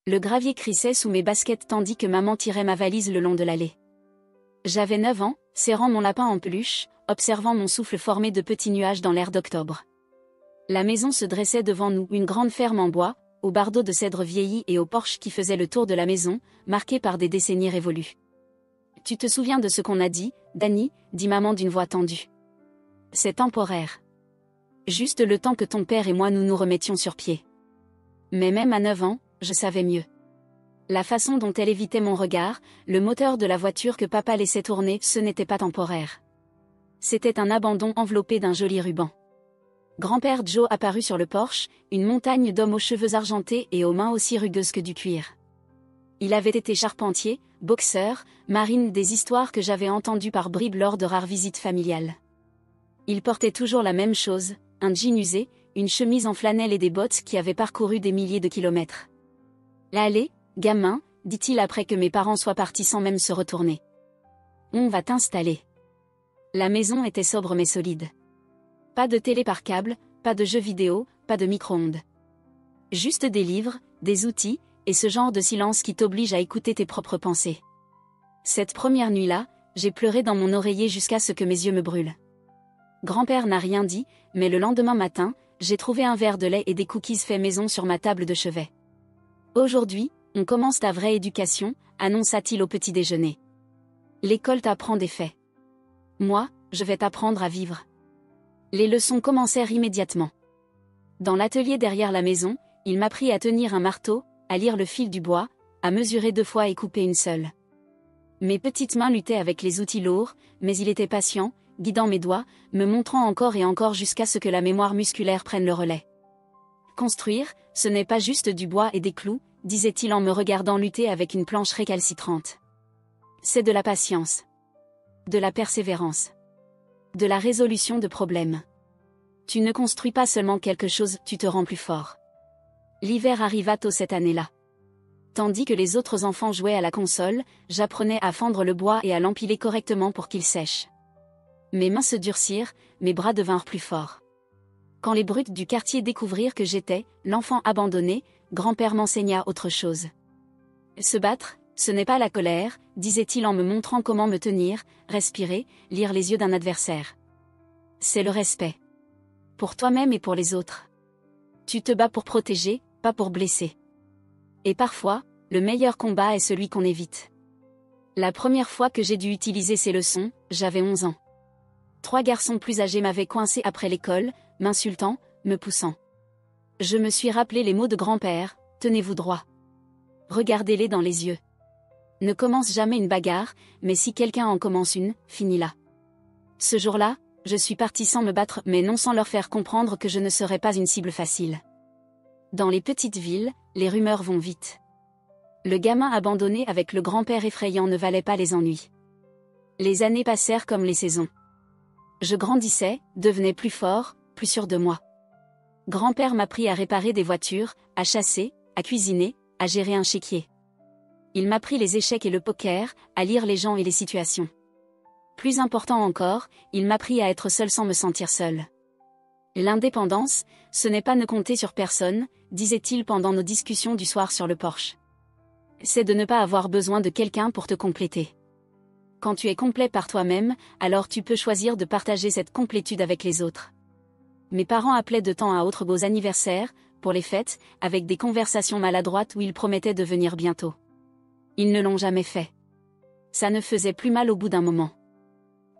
Le gravier crissait sous mes baskets tandis que maman tirait ma valise le long de l'allée. J'avais 9 ans, serrant mon lapin en peluche, observant mon souffle formé de petits nuages dans l'air d'octobre. La maison se dressait devant nous, une grande ferme en bois, aux bardeaux de cèdre vieillis et au porche qui faisait le tour de la maison, marqué par des décennies révolues. « Tu te souviens de ce qu'on a dit, Dani ?» dit maman d'une voix tendue. « C'est temporaire. Juste le temps que ton père et moi nous nous remettions sur pied. » Mais même à 9 ans, je savais mieux. La façon dont elle évitait mon regard, le moteur de la voiture que papa laissait tourner, ce n'était pas temporaire. C'était un abandon enveloppé d'un joli ruban. Grand-père Joe apparut sur le porche, une montagne d'hommes aux cheveux argentés et aux mains aussi rugueuses que du cuir. Il avait été charpentier, boxeur, marine, des histoires que j'avais entendues par bribes lors de rares visites familiales. Il portait toujours la même chose, un jean usé, une chemise en flanelle et des bottes qui avaient parcouru des milliers de kilomètres. « Allez, gamin, dit-il après que mes parents soient partis sans même se retourner. On va t'installer. » La maison était sobre mais solide. Pas de télé par câble, pas de jeux vidéo, pas de micro-ondes. Juste des livres, des outils, et ce genre de silence qui t'oblige à écouter tes propres pensées. Cette première nuit-là, j'ai pleuré dans mon oreiller jusqu'à ce que mes yeux me brûlent. Grand-père n'a rien dit, mais le lendemain matin, j'ai trouvé un verre de lait et des cookies faits maison sur ma table de chevet. Aujourd'hui, on commence ta vraie éducation, annonça-t-il au petit déjeuner. L'école t'apprend des faits. Moi, je vais t'apprendre à vivre. Les leçons commencèrent immédiatement. Dans l'atelier derrière la maison, il m'apprit à tenir un marteau, à lire le fil du bois, à mesurer 2 fois et couper une seule. Mes petites mains luttaient avec les outils lourds, mais il était patient, guidant mes doigts, me montrant encore et encore jusqu'à ce que la mémoire musculaire prenne le relais. Construire, ce n'est pas juste du bois et des clous, disait-il en me regardant lutter avec une planche récalcitrante. C'est de la patience. De la persévérance. De la résolution de problèmes. Tu ne construis pas seulement quelque chose, tu te rends plus fort. L'hiver arriva tôt cette année-là. Tandis que les autres enfants jouaient à la console, j'apprenais à fendre le bois et à l'empiler correctement pour qu'il sèche. Mes mains se durcirent, mes bras devinrent plus forts. Quand les brutes du quartier découvrirent que j'étais l'enfant abandonné, grand-père m'enseigna autre chose. Se battre, ce n'est pas la colère, disait-il en me montrant comment me tenir, respirer, lire les yeux d'un adversaire. C'est le respect. Pour toi-même et pour les autres. Tu te bats pour protéger, pas pour blesser. Et parfois, le meilleur combat est celui qu'on évite. La première fois que j'ai dû utiliser ces leçons, j'avais 11 ans. 3 garçons plus âgés m'avaient coincé après l'école, m'insultant, me poussant. Je me suis rappelé les mots de grand-père, tenez-vous droit. Regardez-les dans les yeux. Ne commence jamais une bagarre, mais si quelqu'un en commence une, finis-la. Ce jour-là, je suis parti sans me battre mais non sans leur faire comprendre que je ne serais pas une cible facile. Dans les petites villes, les rumeurs vont vite. Le gamin abandonné avec le grand-père effrayant ne valait pas les ennuis. Les années passèrent comme les saisons. Je grandissais, devenais plus fort, plus sûr de moi. Grand-père m'apprit à réparer des voitures, à chasser, à cuisiner, à gérer un chéquier. Il m'apprit les échecs et le poker, à lire les gens et les situations. Plus important encore, il m'apprit à être seul sans me sentir seul. L'indépendance, ce n'est pas ne compter sur personne, disait-il pendant nos discussions du soir sur le porche. C'est de ne pas avoir besoin de quelqu'un pour te compléter. Quand tu es complet par toi-même, alors tu peux choisir de partager cette complétude avec les autres. Mes parents appelaient de temps à autre beaux anniversaires, pour les fêtes, avec des conversations maladroites où ils promettaient de venir bientôt. Ils ne l'ont jamais fait. Ça ne faisait plus mal au bout d'un moment.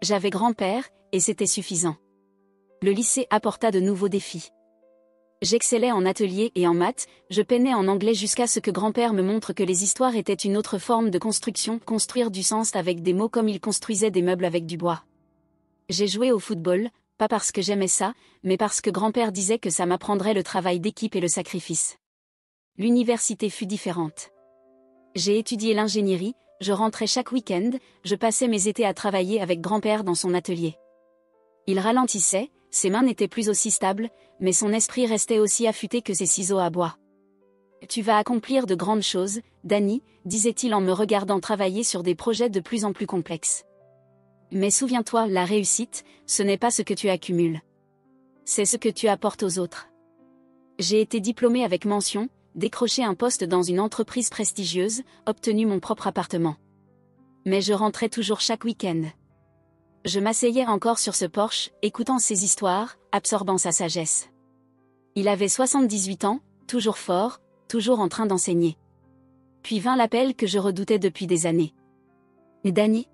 J'avais grand-père, et c'était suffisant. Le lycée apporta de nouveaux défis. J'excellais en atelier et en maths, je peinais en anglais jusqu'à ce que grand-père me montre que les histoires étaient une autre forme de construction, construire du sens avec des mots comme il construisait des meubles avec du bois. J'ai joué au football, pas parce que j'aimais ça, mais parce que grand-père disait que ça m'apprendrait le travail d'équipe et le sacrifice. L'université fut différente. J'ai étudié l'ingénierie, je rentrais chaque week-end, je passais mes étés à travailler avec grand-père dans son atelier. Il ralentissait, ses mains n'étaient plus aussi stables, mais son esprit restait aussi affûté que ses ciseaux à bois. « Tu vas accomplir de grandes choses, Dani, disait-il en me regardant travailler sur des projets de plus en plus complexes. Mais souviens-toi, la réussite, ce n'est pas ce que tu accumules. C'est ce que tu apportes aux autres. J'ai été diplômée avec mention, décroché un poste dans une entreprise prestigieuse, obtenu mon propre appartement. Mais je rentrais toujours chaque week-end. Je m'asseyais encore sur ce porche, écoutant ses histoires, absorbant sa sagesse. Il avait 78 ans, toujours fort, toujours en train d'enseigner. Puis vint l'appel que je redoutais depuis des années. « Danny ?»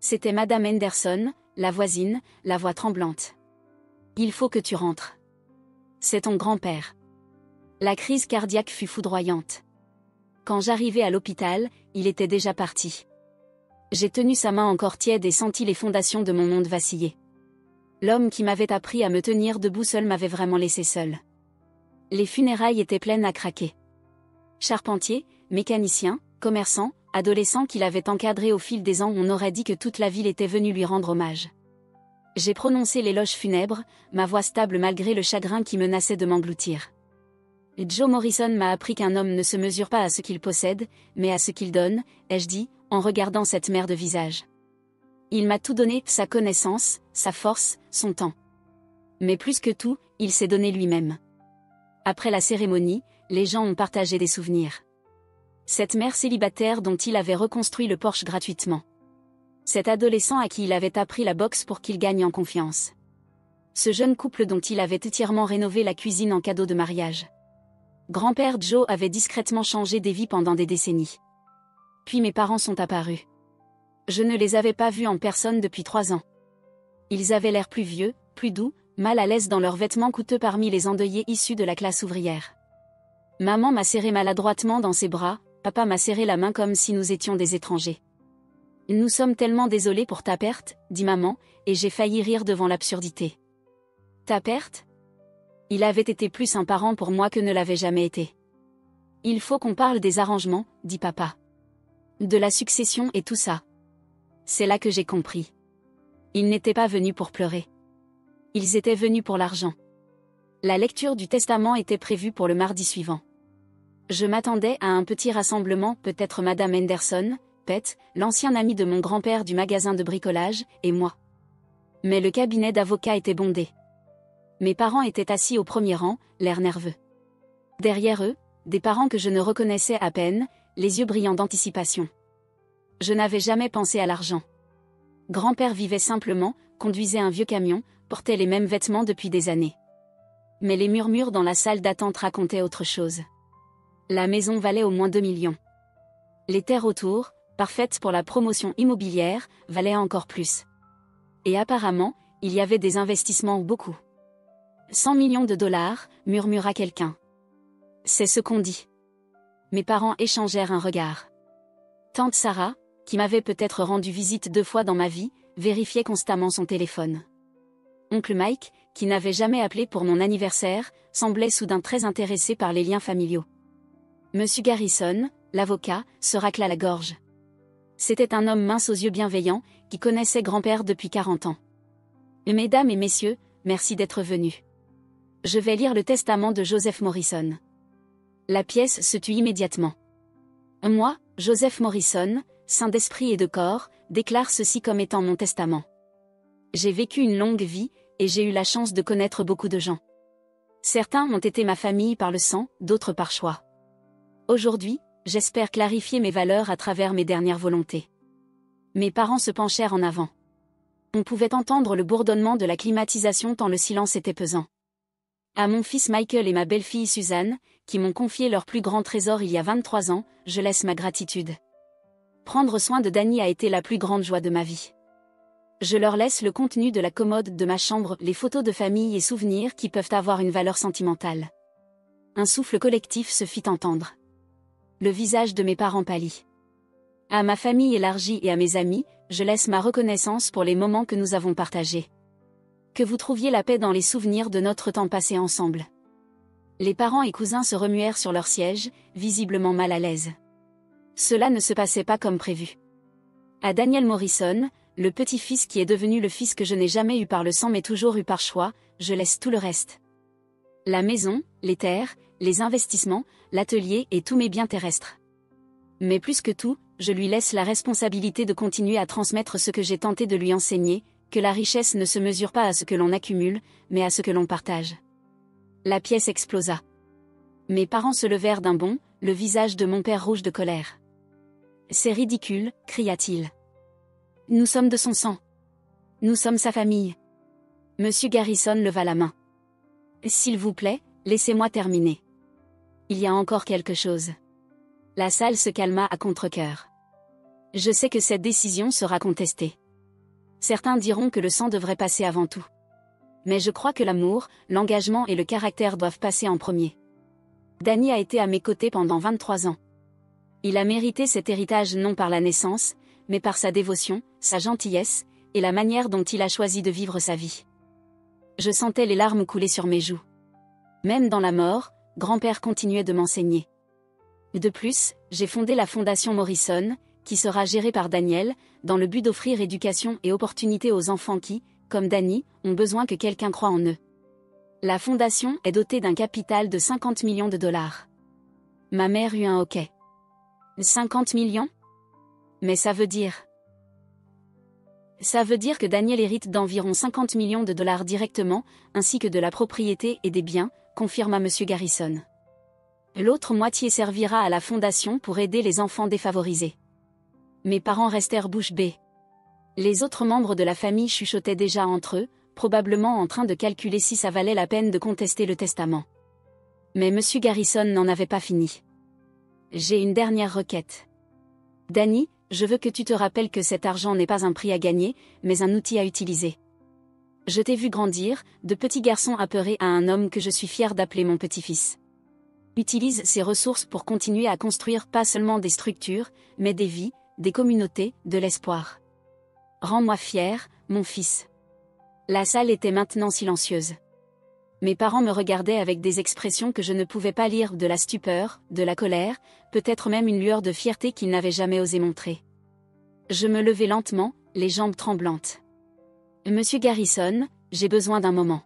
C'était Madame Henderson, la voisine, la voix tremblante. « Il faut que tu rentres. C'est ton grand-père. » La crise cardiaque fut foudroyante. Quand j'arrivai à l'hôpital, il était déjà parti. J'ai tenu sa main encore tiède et senti les fondations de mon monde vaciller. L'homme qui m'avait appris à me tenir debout seul m'avait vraiment laissé seul. Les funérailles étaient pleines à craquer. Charpentier, mécanicien, commerçant, adolescent qu'il avait encadré au fil des ans, on aurait dit que toute la ville était venue lui rendre hommage. J'ai prononcé l'éloge funèbre, ma voix stable malgré le chagrin qui menaçait de m'engloutir. Joe Morrison m'a appris qu'un homme ne se mesure pas à ce qu'il possède, mais à ce qu'il donne, ai-je dit, en regardant cette mère de visage. Il m'a tout donné, sa connaissance, sa force, son temps. Mais plus que tout, il s'est donné lui-même. Après la cérémonie, les gens ont partagé des souvenirs. Cette mère célibataire dont il avait reconstruit le Porsche gratuitement. Cet adolescent à qui il avait appris la boxe pour qu'il gagne en confiance. Ce jeune couple dont il avait entièrement rénové la cuisine en cadeau de mariage. Grand-père Joe avait discrètement changé des vies pendant des décennies. Puis mes parents sont apparus. Je ne les avais pas vus en personne depuis 3 ans. Ils avaient l'air plus vieux, plus doux, mal à l'aise dans leurs vêtements coûteux parmi les endeuillés issus de la classe ouvrière. Maman m'a serré maladroitement dans ses bras, papa m'a serré la main comme si nous étions des étrangers. « Nous sommes tellement désolés pour ta perte, » dit maman, et j'ai failli rire devant l'absurdité. « Ta perte ? Il avait été plus un parent pour moi que ne l'avait jamais été. »« Il faut qu'on parle des arrangements, » dit papa. « De la succession et tout ça. » C'est là que j'ai compris. Ils n'étaient pas venus pour pleurer. Ils étaient venus pour l'argent. La lecture du testament était prévue pour le mardi suivant. Je m'attendais à un petit rassemblement, peut-être Madame Henderson, Pet, l'ancien ami de mon grand-père du magasin de bricolage, et moi. Mais le cabinet d'avocats était bondé. Mes parents étaient assis au premier rang, l'air nerveux. Derrière eux, des parents que je ne reconnaissais à peine, les yeux brillants d'anticipation. Je n'avais jamais pensé à l'argent. Grand-père vivait simplement, conduisait un vieux camion, portait les mêmes vêtements depuis des années. Mais les murmures dans la salle d'attente racontaient autre chose. La maison valait au moins 2 millions. Les terres autour, parfaites pour la promotion immobilière, valaient encore plus. Et apparemment, il y avait des investissements beaucoup. 100 millions de dollars, murmura quelqu'un. C'est ce qu'on dit. Mes parents échangèrent un regard. Tante Sarah, qui m'avait peut-être rendu visite 2 fois dans ma vie, vérifiait constamment son téléphone. Oncle Mike, qui n'avait jamais appelé pour mon anniversaire, semblait soudain très intéressé par les liens familiaux. Monsieur Garrison, l'avocat, se racla la gorge. C'était un homme mince aux yeux bienveillants, qui connaissait grand-père depuis 40 ans. Mesdames et messieurs, merci d'être venus. Je vais lire le testament de Joseph Morrison. La pièce se tut immédiatement. Moi, Joseph Morrison, saint d'esprit et de corps, déclare ceci comme étant mon testament. J'ai vécu une longue vie, et j'ai eu la chance de connaître beaucoup de gens. Certains ont été ma famille par le sang, d'autres par choix. Aujourd'hui, j'espère clarifier mes valeurs à travers mes dernières volontés. Mes parents se penchèrent en avant. On pouvait entendre le bourdonnement de la climatisation tant le silence était pesant. À mon fils Michael et ma belle-fille Suzanne, qui m'ont confié leur plus grand trésor il y a 23 ans, je laisse ma gratitude. Prendre soin de Danny a été la plus grande joie de ma vie. Je leur laisse le contenu de la commode de ma chambre, les photos de famille et souvenirs qui peuvent avoir une valeur sentimentale. Un souffle collectif se fit entendre. Le visage de mes parents pâlit. À ma famille élargie et à mes amis, je laisse ma reconnaissance pour les moments que nous avons partagés. Que vous trouviez la paix dans les souvenirs de notre temps passé ensemble. Les parents et cousins se remuèrent sur leur siège, visiblement mal à l'aise. Cela ne se passait pas comme prévu. À Daniel Morrison, le petit-fils qui est devenu le fils que je n'ai jamais eu par le sang mais toujours eu par choix, je laisse tout le reste. La maison, les terres, les investissements, l'atelier et tous mes biens terrestres. Mais plus que tout, je lui laisse la responsabilité de continuer à transmettre ce que j'ai tenté de lui enseigner, que la richesse ne se mesure pas à ce que l'on accumule, mais à ce que l'on partage. La pièce explosa. Mes parents se levèrent d'un bond, le visage de mon père rouge de colère. « C'est ridicule, cria-t-il. Nous sommes de son sang. Nous sommes sa famille. » Monsieur Garrison leva la main. « S'il vous plaît, laissez-moi terminer. Il y a encore quelque chose. » La salle se calma à contre-cœur. Je sais que cette décision sera contestée. Certains diront que le sang devrait passer avant tout. Mais je crois que l'amour, l'engagement et le caractère doivent passer en premier. Danny a été à mes côtés pendant 23 ans. Il a mérité cet héritage non par la naissance, mais par sa dévotion, sa gentillesse, et la manière dont il a choisi de vivre sa vie. Je sentais les larmes couler sur mes joues. Même dans la mort, grand-père continuait de m'enseigner. De plus, j'ai fondé la Fondation Morrison, qui sera gérée par Daniel, dans le but d'offrir éducation et opportunités aux enfants qui, comme Danny, ont besoin que quelqu'un croie en eux. La fondation est dotée d'un capital de 50 millions de dollars. Ma mère eut un hoquet. 50 millions? Mais ça veut dire... Ça veut dire que Daniel hérite d'environ 50 millions de dollars directement, ainsi que de la propriété et des biens, confirma M. Garrison. L'autre moitié servira à la fondation pour aider les enfants défavorisés. Mes parents restèrent bouche bée. Les autres membres de la famille chuchotaient déjà entre eux, probablement en train de calculer si ça valait la peine de contester le testament. Mais M. Garrison n'en avait pas fini. J'ai une dernière requête. Danny, je veux que tu te rappelles que cet argent n'est pas un prix à gagner, mais un outil à utiliser. Je t'ai vu grandir, de petit garçon apeuré à un homme que je suis fier d'appeler mon petit-fils. Utilise ces ressources pour continuer à construire pas seulement des structures, mais des vies, des communautés, de l'espoir. Rends-moi fier, mon fils. La salle était maintenant silencieuse. Mes parents me regardaient avec des expressions que je ne pouvais pas lire, de la stupeur, de la colère, peut-être même une lueur de fierté qu'ils n'avaient jamais osé montrer. Je me levai lentement, les jambes tremblantes. « Monsieur Garrison, j'ai besoin d'un moment. »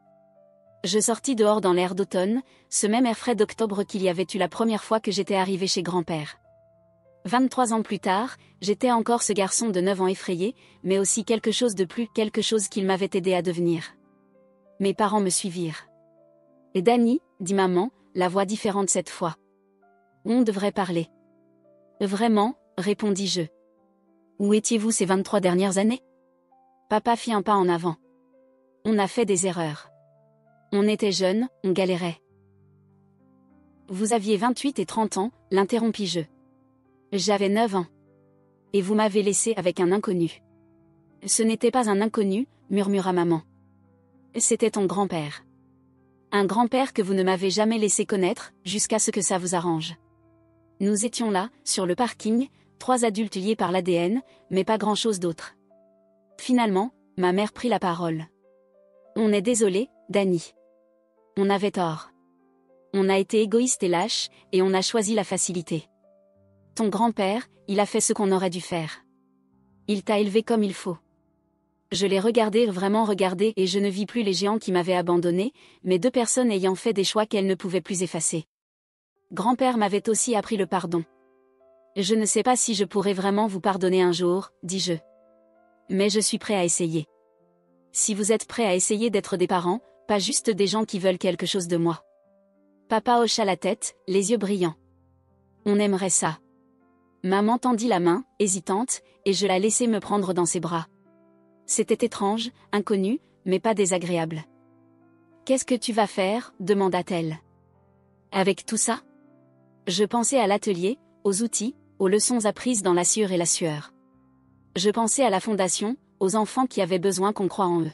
Je sortis dehors dans l'air d'automne, ce même air frais d'octobre qu'il y avait eu la première fois que j'étais arrivé chez grand-père. 23 ans plus tard, j'étais encore ce garçon de 9 ans effrayé, mais aussi quelque chose de plus, quelque chose qu'il m'avait aidé à devenir. Mes parents me suivirent. « Et Danny, dit maman, la voix différente cette fois. On devrait parler. »« Vraiment, répondis-je. Où étiez-vous ces 23 dernières années ?» Papa fit un pas en avant. « On a fait des erreurs. On était jeunes, on galérait. »« Vous aviez 28 et 30 ans, l'interrompis-je. J'avais 9 ans. Et vous m'avez laissé avec un inconnu. »« Ce n'était pas un inconnu, murmura maman. C'était ton grand-père. Un grand-père que vous ne m'avez jamais laissé connaître, jusqu'à ce que ça vous arrange. » Nous étions là, sur le parking, 3 adultes liés par l'ADN, mais pas grand-chose d'autre. Finalement, ma mère prit la parole. « On est désolé, Danny. On avait tort. On a été égoïste et lâche, et on a choisi la facilité. Ton grand-père, il a fait ce qu'on aurait dû faire. Il t'a élevé comme il faut. » Je l'ai regardé, vraiment regardé, et je ne vis plus les géants qui m'avaient abandonné, mais 2 personnes ayant fait des choix qu'elles ne pouvaient plus effacer. Grand-père m'avait aussi appris le pardon. « Je ne sais pas si je pourrai vraiment vous pardonner un jour, dis-je. Mais je suis prêt à essayer. Si vous êtes prêt à essayer d'être des parents, pas juste des gens qui veulent quelque chose de moi. » Papa hocha la tête, les yeux brillants. « On aimerait ça. » Maman tendit la main, hésitante, et je la laissai me prendre dans ses bras. C'était étrange, inconnu, mais pas désagréable. « Qu'est-ce que tu vas faire ?» demanda-t-elle. « Avec tout ça ?» Je pensais à l'atelier, aux outils, aux leçons apprises dans la sueur et la sueur. Je pensais à la fondation, aux enfants qui avaient besoin qu'on croie en eux.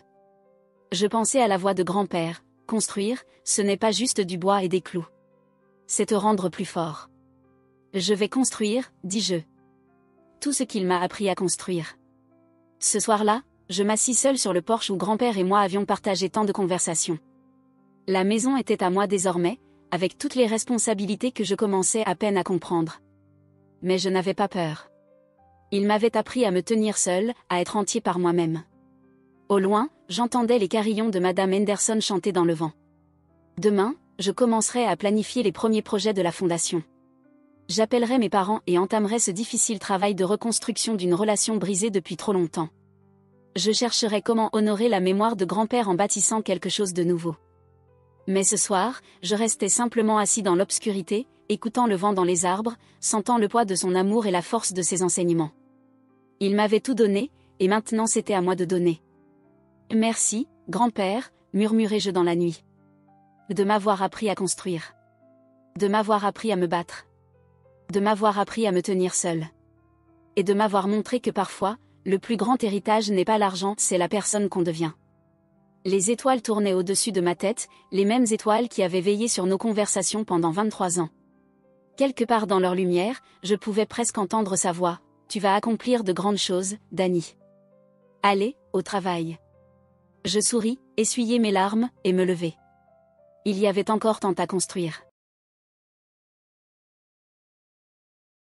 Je pensais à la voix de grand-père, construire, ce n'est pas juste du bois et des clous. C'est te rendre plus fort. Je vais construire, dis-je. Tout ce qu'il m'a appris à construire. Ce soir-là, je m'assis seule sur le porche où grand-père et moi avions partagé tant de conversations. La maison était à moi désormais, avec toutes les responsabilités que je commençais à peine à comprendre. Mais je n'avais pas peur. Il m'avait appris à me tenir seule, à être entier par moi-même. Au loin, j'entendais les carillons de Madame Henderson chanter dans le vent. Demain, je commencerai à planifier les premiers projets de la fondation. J'appellerai mes parents et entamerai ce difficile travail de reconstruction d'une relation brisée depuis trop longtemps. Je chercherai comment honorer la mémoire de grand-père en bâtissant quelque chose de nouveau. Mais ce soir, je restais simplement assis dans l'obscurité, écoutant le vent dans les arbres, sentant le poids de son amour et la force de ses enseignements. Il m'avait tout donné, et maintenant c'était à moi de donner. Merci, grand-père, murmurai-je dans la nuit. De m'avoir appris à construire. De m'avoir appris à me battre. De m'avoir appris à me tenir seule. Et de m'avoir montré que parfois, le plus grand héritage n'est pas l'argent, c'est la personne qu'on devient. Les étoiles tournaient au-dessus de ma tête, les mêmes étoiles qui avaient veillé sur nos conversations pendant 23 ans. Quelque part dans leur lumière, je pouvais presque entendre sa voix. Tu vas accomplir de grandes choses, Dany. Allez, au travail. Je souris, essuyai mes larmes, et me levai. Il y avait encore tant à construire.